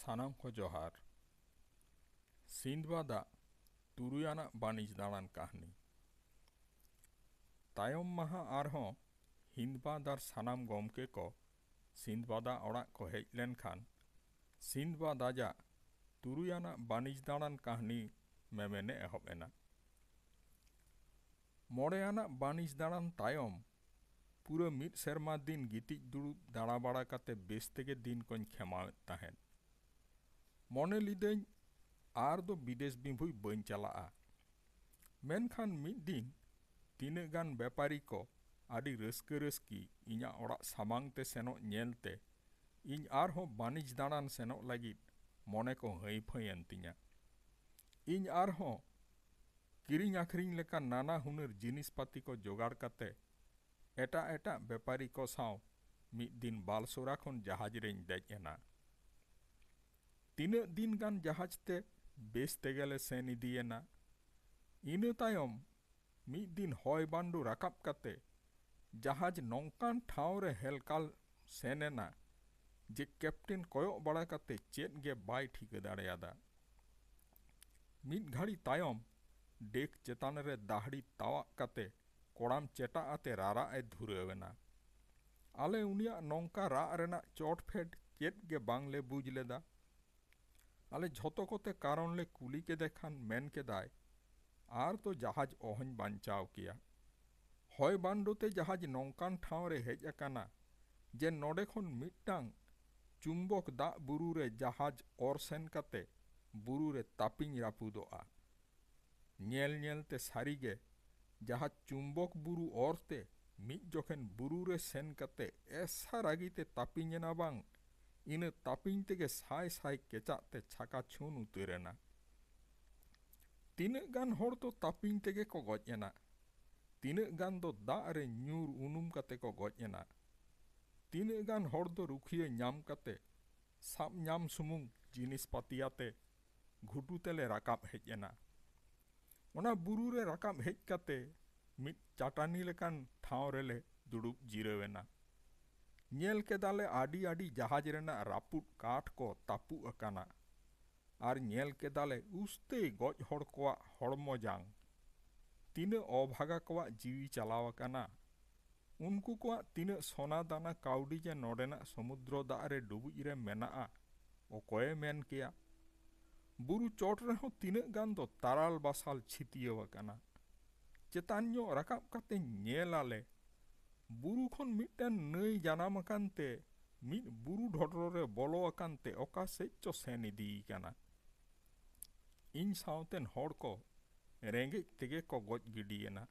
ᱥᱟᱱᱟᱢ ᱠᱚ ᱡᱚᱦᱟᱨ᱾ ᱥᱤᱱᱫᱵᱟᱫᱟᱜ ᱛᱩᱨᱩᱭ ᱟᱱᱟᱜ ᱵᱟᱱᱤᱡ ᱫᱟᱸᱲᱟᱱ ᱠᱟᱦᱱᱤ᱾ ᱛᱟᱭᱚᱢ ᱢᱟᱦᱟ ᱟᱨᱦᱚᱸ ᱦᱤᱱᱫᱵᱟᱫ ᱟᱨ ᱥᱟᱱᱟᱢ ᱜᱚᱢᱠᱮ ᱠᱚ ᱥᱤᱱᱫᱵᱟᱫᱟᱜ ᱚᱲᱟᱜ ᱠᱚ ᱦᱮᱡ ᱞᱮᱱᱠᱷᱟᱱ ᱥᱤᱱᱫᱵᱟᱫ ᱟᱡᱟᱜ ᱛᱩᱨᱩᱭ ᱟᱱᱟᱜ ᱵᱟᱱᱤᱡ ᱫᱟᱸᱲᱟᱱ ᱠᱟᱦᱱᱤ ᱢᱮᱢᱮᱱᱮ ᱮᱦᱚᱵ ᱮᱱᱟ᱾ ᱢᱚᱬᱮ ᱟᱱᱟᱜ ᱵᱟᱱᱤᱡ ᱫᱟᱸᱲᱟᱱ ᱛᱟᱭᱚᱢ ᱯᱩᱨᱟᱹ ᱢᱤᱫ ᱥᱮᱨᱢᱟ ᱫᱤᱱ ᱜᱤᱛᱤᱡ ᱫᱩᱲᱩᱵ ᱫᱟᱬᱟ ᱵᱟᱲᱟ ᱠᱟᱛᱮ ᱵᱮᱥ ᱛᱮᱜᱮ ᱫᱤᱱ ᱠᱚᱧ ᱠᱷᱮᱢᱟᱣᱮᱫ ᱛᱟᱦᱮᱸᱫ᱾ ᱢᱚᱱᱮ ᱞᱤᱫᱟᱹᱧ ᱟᱨ ᱫᱚ ᱵᱤᱫᱮᱥ ᱵᱤᱵᱷᱩᱭ ᱵᱟᱹᱧ ᱪᱟᱞᱟᱜᱼᱟ᱾ ᱢᱮᱱᱠᱷᱟᱱ ᱢᱤᱫ ᱫᱤᱱ ᱛᱤᱱᱟᱹᱜ ᱜᱟᱱ ᱵᱮᱯᱟᱨᱤ ᱠᱚ ᱟᱹᱰᱤ ᱨᱟᱹᱥᱠᱟᱹ ᱨᱟᱹᱥᱠᱤ ᱤᱧᱟᱹᱜ ᱚᱲᱟᱜ ᱥᱟᱢᱟᱝ te ᱥᱮᱱᱚᱜ ᱧᱮᱞᱛᱮ ᱤᱧ ᱟᱨᱦᱚᱸ ᱵᱟᱱᱤᱡ ᱫᱟᱬᱟᱱ ᱥᱮᱱᱚᱜ ᱞᱟᱹᱜᱤᱫ ᱢᱚᱱᱮ ᱠᱚ ᱦᱟᱹᱭ ᱯᱷᱟᱹᱭᱮᱱ ᱛᱤᱧᱟᱹ᱾ ᱤᱧ ᱟᱨᱦᱚᱸ ᱠᱤᱨᱤᱧ ᱟᱠᱷᱨᱤᱧ ᱞᱮᱠᱟᱱ ᱱᱟᱱᱟ ᱦᱩᱱᱟᱹᱨ ᱡᱤᱱᱤᱥ ᱯᱟᱹᱛᱤ ᱠᱚ ᱡᱚᱜᱟᱲ ᱠᱟᱛᱮ ᱮᱴᱟᱜ ᱵᱮᱯᱟᱨᱤ ᱠᱚ ᱥᱟᱶ ᱢᱤᱫ ᱫᱤᱱ ᱵᱟᱞᱥᱚᱨᱟ ᱠᱷᱚᱱ ᱡᱟᱦᱟᱡ ᱨᱮᱧ ᱫᱮᱡ ᱮᱱᱟ᱾ ᱛᱤᱱᱟᱹᱜ ᱫᱤᱱ ᱜᱟᱱ ᱡᱟᱦᱟᱡ te ᱵᱮᱥ ᱛᱮᱜᱮᱞᱮ ᱥᱮᱱ ᱤᱫᱤᱭᱮᱱᱟ᱾ ᱤᱱᱟᱹ ᱛᱟᱭᱚᱢ ᱢᱤᱫ ᱫᱤᱱ ᱦᱚᱭ ᱵᱟᱱᱰᱩ ᱨᱟᱠᱟᱵ ᱠᱟᱛᱮ ᱡᱟᱦᱟᱡ ᱱᱚᱝᱠᱟᱱ ᱴᱷᱟᱶ ᱨᱮ ᱦᱮᱞᱠᱟᱣ ᱥᱮᱱ ᱮᱱᱟ ᱡᱮ ᱠᱮᱯᱴᱮᱱ ᱠᱚᱭᱚᱜ ᱵᱟᱲᱟ ᱠᱟᱛᱮ ᱪᱮᱫ ᱜᱮ ᱵᱟᱭ ᱴᱷᱤᱠᱟᱹ ᱫᱟᱲᱮᱭᱟᱫᱟ᱾ ᱢᱤᱫ ᱜᱷᱟᱹᱲᱤ ᱛᱟᱭᱚᱢ ᱰᱮᱠ ᱪᱮᱛᱟᱱ ᱨᱮ ᱫᱟᱦᱲᱤ ᱛᱟᱣᱟᱜ ᱠᱟᱛᱮ ᱠᱚᱲᱟᱢ ᱪᱮᱴᱟᱜ ᱟᱛᱮ ᱨᱟᱨᱟᱜ ᱮ ᱫᱷᱩᱨᱟᱹᱣ ᱮᱱᱟ᱾ ᱟᱞᱮ ᱩᱱᱤᱭᱟᱜ ᱱᱚᱝᱠᱟ ᱨᱟᱜ ᱨᱮᱱᱟᱜ ᱪᱚᱴ ᱯᱷᱮᱰ ᱪᱮᱫ ᱜᱮ ᱵᱟᱝᱞᱮ ᱵᱩᱡ ᱞᱮᱫᱟ᱾ ᱟᱞᱮ ᱡᱷᱚᱛᱚ ᱠᱚᱛᱮ ᱠᱟᱨᱚᱱ ᱞᱮ ᱠᱩᱞᱤ ᱠᱮᱫᱮ ᱠᱷᱟᱱ ᱢᱮᱱ ᱠᱮᱫᱟᱭ ᱟᱨ ᱛᱚ ᱡᱟᱦᱟᱡ ᱚᱦᱚᱧ ᱵᱟᱧᱪᱟᱣ ᱠᱮᱭᱟ᱾ ᱦᱚᱭ ᱵᱟᱱᱰᱩ te ᱡᱟᱦᱟᱡ ᱱᱚᱝᱠᱟᱱ ᱴᱷᱟᱶ ᱨᱮ ᱦᱮᱡ ᱟᱠᱟᱱᱟ ᱡᱮ ᱱᱚᱰᱮ ᱠᱷᱚᱱ ᱢᱤᱫᱴᱟᱝ ᱪᱩᱢᱵᱚᱠ ᱫᱟᱜ ᱵᱩᱨᱩ ᱨᱮ ᱡᱟᱦᱟᱡ ᱚᱨ ᱥᱮᱱ ᱠᱟᱛᱮ ᱵᱩᱨᱩ ᱨᱮ ᱛᱟᱹᱯᱤᱧ ᱨᱟᱹᱯᱩᱫᱚᱜᱼᱟ᱾ ᱧᱮᱞ ᱧᱮᱞᱛᱮ ᱥᱟᱹᱨᱤᱜᱮ ᱡᱟᱦᱟᱡ ᱪᱩᱢᱵᱚᱠ ᱵᱩᱨᱩ ᱚᱨᱛᱮ ᱢᱤᱫ ᱡᱚᱠᱷᱮᱱ ᱵᱩᱨᱩ ᱨᱮ ᱥᱮᱱ ᱠᱟᱛᱮ ᱮᱥᱟ ᱨᱟᱹᱜᱤᱛᱮ ᱛᱟᱹᱯᱤᱧ ᱮᱱᱟ ᱵᱟᱝ, ᱤᱱᱟᱹ ᱛᱟᱹᱯᱤᱧ ᱛᱮᱜᱮ ᱥᱟᱭ ᱥᱟᱭ ᱠᱮᱪᱟᱜ te ᱪᱷᱟᱠᱟ ᱪᱷᱩᱱ ᱩᱛᱟᱹᱨ ᱮᱱᱟ᱾ ᱛᱤᱱᱟᱹᱜ ᱜᱟᱱ ᱦᱚᱲ ᱫᱚ ᱛᱟᱹᱯᱤᱧ ᱛᱮᱜᱮ ᱠᱚ ᱜᱚᱡ ᱮᱱᱟ, ᱛᱤᱱᱟᱹᱜ ᱜᱟᱱ ᱫᱚ ᱫᱟᱜ ᱨᱮ ᱧᱩᱨ ᱩᱱᱩᱢ ᱠᱟᱛᱮ ᱠᱚ ᱜᱚᱡ ᱮᱱᱟ, ᱛᱤᱱᱟᱹᱜ ᱜᱟᱱ ᱦᱚᱲ ᱫᱚ ᱨᱩᱠᱷᱤᱭᱟᱹ ᱧᱟᱢ ᱠᱟᱛᱮ ᱥᱟᱵ ᱧᱟᱢ ᱥᱩᱢᱩᱝ ᱡᱤᱱᱤᱥ ᱯᱟᱹᱛᱤ ᱟᱛᱮ ᱜᱷᱩᱴᱩ ᱛᱮᱞᱮ ᱨᱟᱠᱟᱵ ᱦᱮᱡ ᱮᱱᱟ᱾ ᱚᱱᱟ ᱵᱩᱨᱩ ᱨᱮ ᱨᱟᱠᱟᱵ ᱦᱮᱡ ᱠᱟᱛᱮ ᱢᱤᱫ ᱪᱟᱴᱟᱱᱤ ᱞᱮᱠᱟᱱ ᱴᱷᱟᱶ ᱨᱮᱞᱮ ᱫᱩᱲᱩᱵ ᱡᱤᱨᱟᱹᱣ ᱮᱱᱟ᱾ ᱧᱮᱞ ᱠᱮᱫᱟᱞᱮ ᱟᱹᱰᱤ ᱡᱟᱦᱟᱡ ᱨᱮᱱᱟᱜ ᱨᱟᱹᱯᱩᱫ ᱠᱟᱴ ᱠᱚ ᱛᱟᱹᱯᱩᱜ ᱟᱠᱟᱱᱟ ᱟᱨ ᱧᱮᱞ ᱠᱮᱫᱟᱞᱮ ᱩᱥᱛᱮᱭ ᱜᱚᱡ ᱦᱚᱲ ᱠᱚᱣᱟᱜ ᱦᱚᱲᱢᱚ ᱡᱟᱝ᱾ ᱛᱤᱱᱟᱹᱜ ᱚᱵᱷᱟᱜᱟ ᱠᱚᱣᱟᱜ ᱡᱤᱣᱤ ᱪᱟᱞᱟᱣ ᱟᱠᱟᱱᱟ, ᱩᱱᱠᱩ ᱠᱚᱣᱟᱜ ᱛᱤᱱᱟᱹᱜ ᱥᱚᱱᱟ ᱫᱟᱱᱟ ᱠᱟᱹᱣᱰᱤ ᱡᱮ ᱱᱚᱰᱮᱱᱟᱜ ᱥᱚᱢᱩᱫᱨᱚ ᱫᱟᱜ ᱨᱮ ᱰᱩᱵᱩᱡ ᱨᱮ ᱢᱮᱱᱟᱜᱼᱟ, ᱚᱠᱚᱭᱮ ᱢᱮᱱ ᱠᱮᱭᱟ᱾ ᱵᱩᱨᱩ ᱪᱚᱴ ᱨᱮᱦᱚᱸ ᱛᱤᱱᱟᱹᱜ ᱜᱟᱱ ᱫᱚ ᱛᱟᱨᱟᱞ ᱵᱟᱥᱟᱞ ᱪᱷᱤᱛᱤᱭᱟᱹᱣ ᱟᱠᱟᱱᱟ᱾ ᱪᱮᱛᱟᱱ ᱧᱚᱜ ᱨᱟᱠᱟᱵ ᱠᱟᱛᱮ ᱧᱮᱞᱟᱞᱮ ᱵᱩᱨᱩ ᱠᱷᱚᱱ ᱢᱤᱫᱴᱟᱝ ᱱᱟᱹᱭ ᱡᱟᱱᱟᱢ ᱟᱠᱟᱱ te ᱢᱤᱫ ᱵᱩᱨᱩ ᱰᱷᱚᱰᱨᱚ ᱨᱮ ᱵᱚᱞᱚ ᱟᱠᱟᱱ te ᱚᱠᱟ ᱥᱮᱫ ᱪᱚ ᱥᱮᱱ ᱤᱫᱤᱭ ᱠᱟᱱᱟ᱾ ᱤᱧ ᱥᱟᱶᱛᱮᱱ ᱦᱚᱲ ᱠᱚ ᱨᱮᱸᱜᱮᱡ ᱛᱮᱜᱮ ᱠᱚ ᱜᱚᱡ ᱜᱤᱰᱤᱭᱮᱱᱟ᱾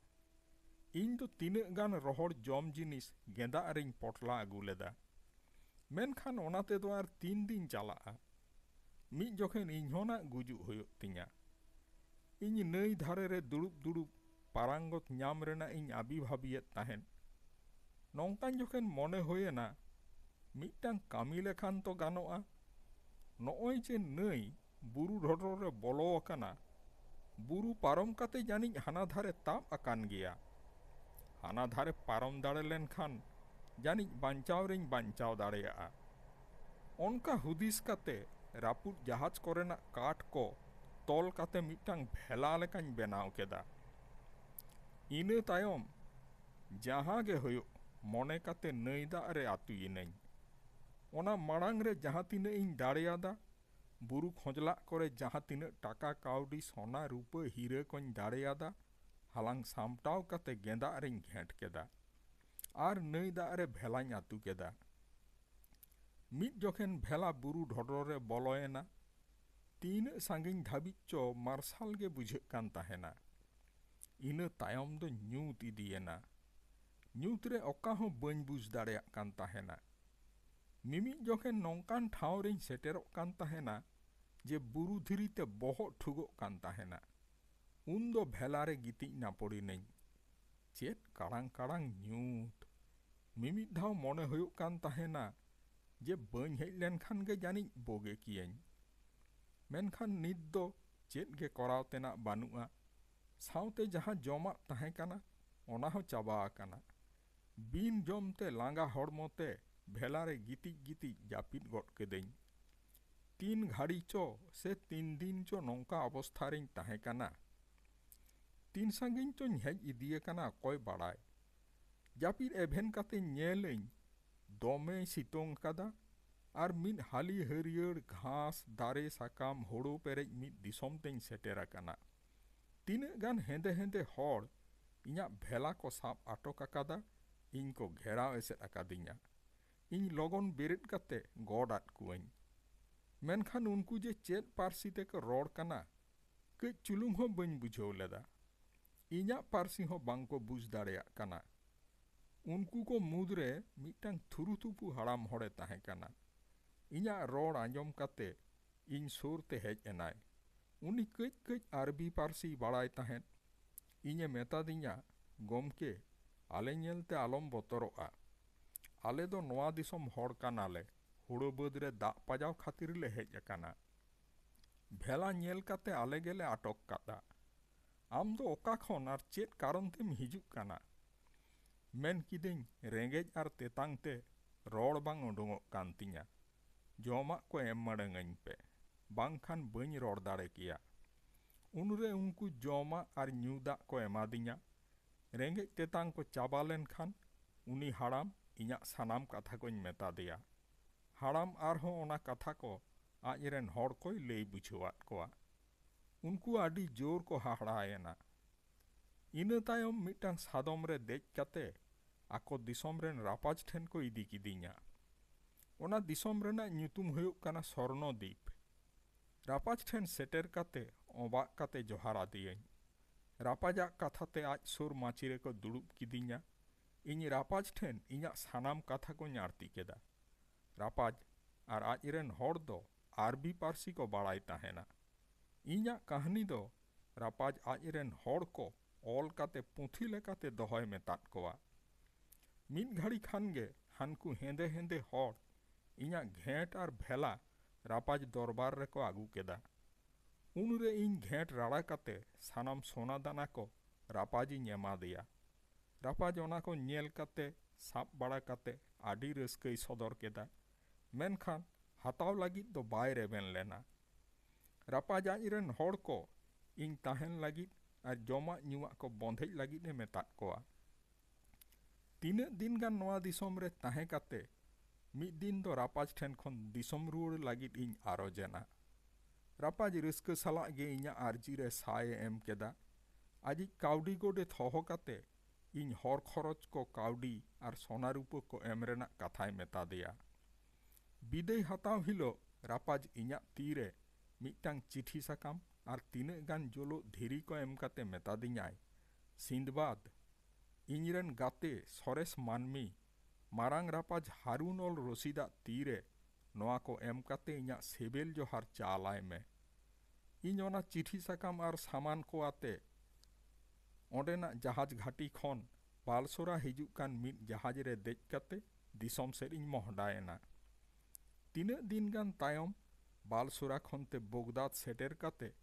ᱤᱧ ᱫᱚ ᱛᱤᱱᱟᱹᱜ ᱜᱟᱱ ᱨᱚᱦᱚᱲ ᱡᱚᱢ ᱡᱤᱱᱤᱥ ᱜᱮᱸᱫᱟᱜ ᱨᱤᱧ ᱯᱚᱴᱞᱟ ᱟᱹᱜᱩ ᱞᱮᱫᱟ, ᱢᱮᱱᱠᱷᱟᱱ ᱚᱱᱟ ᱛᱮᱫᱚ ᱟᱨ ᱛᱤᱱ ᱫᱤᱱ ᱪᱟᱞᱟᱜᱼᱟ᱾ ᱢᱤᱫ ᱡᱚᱠᱷᱮᱱ ᱤᱧᱦᱚᱸ ᱱᱟᱜ ᱜᱩᱡᱩᱜ ᱦᱩᱭᱩᱜ ᱛᱤᱧᱟ᱾ ᱤᱧ ᱱᱟᱹᱭ ᱫᱷᱟᱨᱮ ᱨᱮ ᱫᱩᱲᱩᱵ ᱯᱟᱨᱟᱝᱜᱚᱛ ᱧᱟᱢ ᱨᱮᱱᱟᱜ ᱤᱧ ᱟᱹᱵᱤ ᱵᱷᱟᱹᱵᱤᱭᱮᱫ ᱛᱟᱦᱮᱸᱫ᱾ ᱱᱚᱝᱠᱟᱱ ᱡᱚᱠᱷᱮᱱ ᱢᱚᱱᱮ ᱦᱩᱭᱮᱱᱟ ᱢᱤᱫᱴᱟᱝ ᱠᱟᱹᱢᱤ ᱞᱮᱠᱷᱟᱱ ᱛᱚ ᱜᱟᱱᱚᱜᱼᱟ᱾ ᱱᱚᱜᱼᱚᱭ ᱡᱮ ᱱᱟᱹᱭ ᱵᱩᱨᱩ ᱰᱷᱚᱰᱨᱚ ᱨᱮ ᱵᱚᱞᱚ ᱟᱠᱟᱱᱟ, ᱵᱩᱨᱩ ᱯᱟᱨᱚᱢ ᱠᱟᱛᱮ ᱡᱟᱹᱱᱤᱡ ᱦᱟᱱᱟ ᱫᱷᱟᱨᱮ ᱛᱟᱵ ᱟᱠᱟᱱ ᱜᱮᱭᱟ᱾ ᱦᱟᱱᱟ ᱫᱷᱟᱨᱮ ᱯᱟᱨᱚᱢ ᱫᱟᱲᱮ ᱞᱮᱱᱠᱷᱟᱱ ᱡᱟᱹᱱᱤᱡ ᱵᱟᱧᱪᱟᱣ ᱨᱤᱧ ᱵᱟᱧᱪᱟᱣ ᱫᱟᱲᱮᱭᱟᱜᱼᱟ᱾ ᱚᱱᱠᱟ ᱦᱩᱫᱤᱥ ᱠᱟᱛᱮ ᱨᱟᱹᱯᱩᱫ ᱡᱟᱦᱟᱡ ᱠᱚᱨᱮᱱᱟᱜ ᱠᱟᱴ ko ᱛᱚᱞ ᱠᱟᱛᱮ ᱢᱤᱫᱴᱟᱝ ᱵᱷᱮᱞᱟ ᱞᱮᱠᱟᱧ ᱵᱮᱱᱟᱣ ᱠᱮᱫᱟ᱾ ᱤᱱᱟᱹ ᱛᱟᱭᱚᱢ ᱡᱟᱦᱟᱸ ᱜᱮ ᱦᱩᱭᱩᱜ ᱢᱚᱱᱮ ᱠᱟᱛᱮ ᱱᱟᱹᱭ ᱫᱟᱜ ᱨᱮ ᱟᱹᱛᱩᱭᱤᱱᱟᱹᱧ᱾ ᱚᱱᱟ ᱢᱟᱲᱟᱝ ᱨᱮ ᱡᱟᱦᱟᱸ ᱛᱤᱱᱟᱹᱜ ᱤᱧ ᱫᱟᱲᱮᱭᱟᱫᱟ, ᱵᱩᱨᱩ ᱠᱷᱚᱡᱞᱟᱜ ᱠᱚᱨᱮ ᱡᱟᱦᱟᱸ ᱛᱤᱱᱟᱹᱜ ᱴᱟᱠᱟ ᱠᱟᱹᱣᱰᱤ ᱥᱚᱱᱟ ᱨᱩᱯᱟᱹ ᱦᱤᱨᱟᱹ ᱠᱚᱧ ᱫᱟᱲᱮᱭᱟᱫᱟ, ᱦᱟᱞᱟᱝ ᱥᱟᱢᱴᱟᱣ ᱠᱟᱛᱮ ᱜᱮᱸᱫᱟᱜ ᱨᱤᱧ ᱜᱷᱮᱸᱴ ᱠᱮᱫᱟ ᱟᱨ ᱱᱟᱹᱭ ᱫᱟᱜ ᱨᱮ ᱵᱷᱮᱞᱟᱧ ᱟᱹᱛᱩ ᱠᱮᱫᱟ᱾ ᱢᱤᱫ ᱡᱚᱠᱷᱮᱱ ᱵᱷᱮᱞᱟ ᱵᱩᱨᱩ ᱰᱷᱚᱰᱨᱚ ᱨᱮ ᱵᱚᱞᱚᱭᱮᱱᱟ, ᱛᱤᱱᱟᱹᱜ ᱥᱟᱺᱜᱤᱧ ᱫᱷᱟᱹᱵᱤᱡ ᱪᱚ ᱢᱟᱨᱥᱟᱞ ᱜᱮ ᱵᱩᱡᱷᱟᱹᱜ ᱠᱟᱱ ᱛᱟᱦᱮᱱᱟ᱾ ᱤᱱᱟᱹ ᱛᱟᱭᱚᱢ ᱫᱚ ᱧᱩᱛ ᱤᱫᱤᱭᱮᱱᱟ᱾ ᱧᱩᱛ ᱨᱮ ᱚᱠᱟ ᱦᱚᱸ ᱵᱟᱹᱧ ᱵᱩᱡ ᱫᱟᱲᱮᱭᱟᱜ ᱠᱟᱱ ᱛᱟᱦᱮᱱᱟ᱾ ᱢᱤᱢᱤᱫ ᱡᱚᱠᱷᱮᱱ ᱱᱚᱝᱠᱟᱱ ᱴᱷᱟᱶ ᱨᱤᱧ ᱥᱮᱴᱮᱨᱚᱜ ᱠᱟᱱ ᱛᱟᱦᱮᱱᱟ ᱡᱮ ᱵᱩᱨᱩ ᱫᱷᱤᱨᱤ te ᱵᱚᱦᱚᱜ ᱴᱷᱩᱜᱚᱜ ᱠᱟᱱ ᱛᱟᱦᱮᱱᱟ᱾ ᱩᱱᱫᱚ ᱵᱷᱮᱞᱟ ᱨᱮ ᱜᱤᱛᱤᱡ ᱱᱟᱯᱚᱲᱤᱱᱟᱹᱧ᱾ ᱪᱮᱫ ᱠᱟᱲᱟᱝ ᱧᱩᱛ! ᱢᱤᱢᱤᱫ ᱫᱷᱟᱣ ᱢᱚᱱᱮ ᱦᱩᱭᱩᱜ ᱠᱟᱱ ᱛᱟᱦᱮᱱᱟ ᱡᱮ ᱵᱟᱹᱧ ᱦᱮᱡ ᱞᱮᱱᱠᱷᱟᱱ ᱜᱮ ᱡᱟᱹᱱᱤᱡ ᱵᱳᱜᱮ ᱠᱤᱭᱟᱹᱧ᱾ ᱢᱮᱱᱠᱷᱟᱱ ᱱᱤᱛ ᱫᱚ ᱪᱮᱫ ᱜᱮ ᱠᱚᱨᱟᱣ ᱛᱮᱱᱟᱜ ᱵᱟᱹᱱᱩᱜᱼᱟ᱾ ᱥᱟᱶᱛᱮ ᱡᱟᱦᱟᱸ ᱡᱚᱢᱟᱜ ᱛᱟᱦᱮᱸ ᱠᱟᱱᱟ ᱚᱱᱟ ᱦᱚᱸ ᱪᱟᱵᱟ ᱟᱠᱟᱱᱟ᱾ ᱵᱤᱱ ᱡᱚᱢ te ᱞᱟᱸᱜᱟ ᱦᱚᱲᱢᱚ te ᱵᱷᱮᱞᱟ ᱨᱮ ᱜᱤᱛᱤᱡ ᱡᱟᱹᱯᱤᱫ ᱜᱚᱫ ᱠᱮᱫᱟᱹᱧ᱾ तीन घाड़ी चो से 3 दिन चो नौका अवस्था रें ताहें कना। तीन सांगिन चों हेज इदिए कना कोई बाड़ाय। जापिद एभेन काते नेलें दोमे सितोंग कदा और मिद हाली हरियर घास दारे साकाम होड़ो पेरेज मिद दिसोम तें सेटेर कना। तीन गान हेंदे हेंदे हॉड़ इन्या भेला को साब आटोक अकादा इन को घेराव एसेट अकादिन्या। इन लोगन बेरेट काते गॉडात कुआइन। मेनखान उनको जे चेत पारसी ते को रोड कना कई चुलुंग हो बन बुझाव लेदा। इन्या पारसी हो बांको बुझ दाड़ेया कना। उनको को मुद्रे मिटांग थुरुथुपु हड़ाम होड़े ताहें कना। इन्या रोड आंजोम काते इन सोर ते हेज एनाय। उनी कई कई अरबी पारसी बाड़ाय ताहें। इन्ये मेता दिन्या गोमके आले नेलते आलम बोतरोआ। आले दो नोआ दिसोम होड़ कानाले हुड़ो बदरे दा पाजाव खातिर ले हेज अकाना। भेला नेल काते आले गेले आटक कादा। आम दो ओका खन आर चेत कारण तेम हिजुक काना। मेन किदें रेंगेज आर तेतांग ते रोड बांग उडुंगोक कान तिन्या। जोमाक को एम मड़ंगन पे बांग खान बनी रोड दाड़े किया। उनरे उनको जोमा आर न्यू दाग को एमा दिन्या। रेंगेज तेतांग को चाबा लेन खान उनी हाड़ाम इन्या सानाम कथा को मेता दिया। हाड़ाम आरहों ओना कथा को आजरेन होड़ कोई लई बुझावात कोआ। उनको आडी जोर को हाहड़ायना। इना तायम मिटांग सादम रे देज काते आको दिसोम रेन रापाज ठेन को इदी किदिन्या। ओना दिसोम रेना ᱧᱩᱛᱩᱢ हुयुक काना स्वर्णो द्वीप। रापाज ठेन सेटेर काते ओबाक काते जोहार आदियन। रापाजाक कथाते आज सुर माचिरे को दुड़ुब किदिन्या। इनी रापाज ठेन इन्या सानाम कथा को ᱧारती केदा। रापाज आर आजरेन होड़ दो आरबी पारसी को बाड़ाय ताहेना। इन्या कहानी दो रापाज आजरेन होड़ को ऑल काते पुथी लेकाते दोहय मेतात कोआ। मिद घड़ी खानगे हानकू हेंदे हेंदे होड़ इन्या घेंट आर भेला रापाज दरबार रेको आगू केदा। उनरे इन घेंट राड़ा काते सानाम सोना दाना को रापाजी एमा दिया। रापाज ओना को नेल काते साब बाड़ा काते आडी रस्कई सदर केदा। मेनखान हाताव लागिद दो बाय रेबेन लेना। रापाज आजरेन होड़ को इन ताहेन लागिद आर जोमा ᱧᱩᱣᱟᱜ को बंधेज लागिद ए मेतात कोआ। तीन दिन गान नोआ दिसोम रे ताहे काते मिद दिन दो रापाज ठेन खन दिसोम रुवाड़ लागिद इन आरोजेना। रापाज रस्क सालाग गे इन्या आरजी रे साय एम केदा। आजिक काउडी गोडे थोहो काते इन हर खरच को काउडी आर सोना रूपो को एम रेना कथाय मेता दिया। बिदाय हताव हिलो रापाज इन्या तीरे मिटांग चिठी साकाम आर तीन गान जोलो धीरी को एम काते मेता दिन्याय सिंदबाद इनरेन गाते सरेस मानमी मारांग रापाज हारून अल रशीदा तीरे नोआ को एम काते इन्या सेबेल जोहार चालाय में। इन ओना चिठी साकाम आर सामान को आते ओंडेना जहाज घाटी खन बालसोरा हिजुक कान मिद जहाज रे देज काते दिसोम सेद इन मोहडायना। तीन दिन गान तायम बालसोरा खनते बगदाद सेटेर काते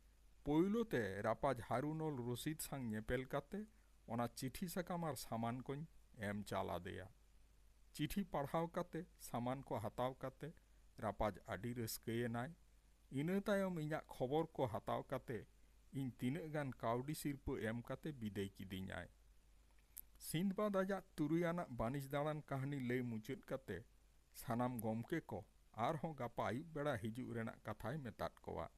पोयलोते रापाज हारून अल रशीद सांग नेपेल काते ओना चिठी साकाम आर सामान को एम चाला दिया। चिठी पढ़ाव काते सामान को हताव काते रापाज आडी रस्कयेनाय। इना तायम इन्या खबर को हताव काते इन तीन गान काउडी सिरपो एम काते बिदाय किदिन्याय। सिंदबाद आजाक तुरुई आनाग बानिज दाड़ान कहानी लई मुचाद काते सानाम गोमके को आरहों गापा आयुब बेड़ा हिजुक रेनाग कथाय मेतात कोआ।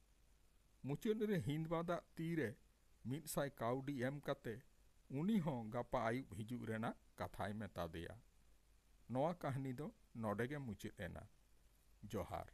मुचाद रे हिंदबादाग तीरे 100 काउडी एम काते उनी हों गापा आयुब हिजुक रेनाग कथाय मेता दिया। नोआ कहानी दो नोडेगे मुचाद एना। जोहार।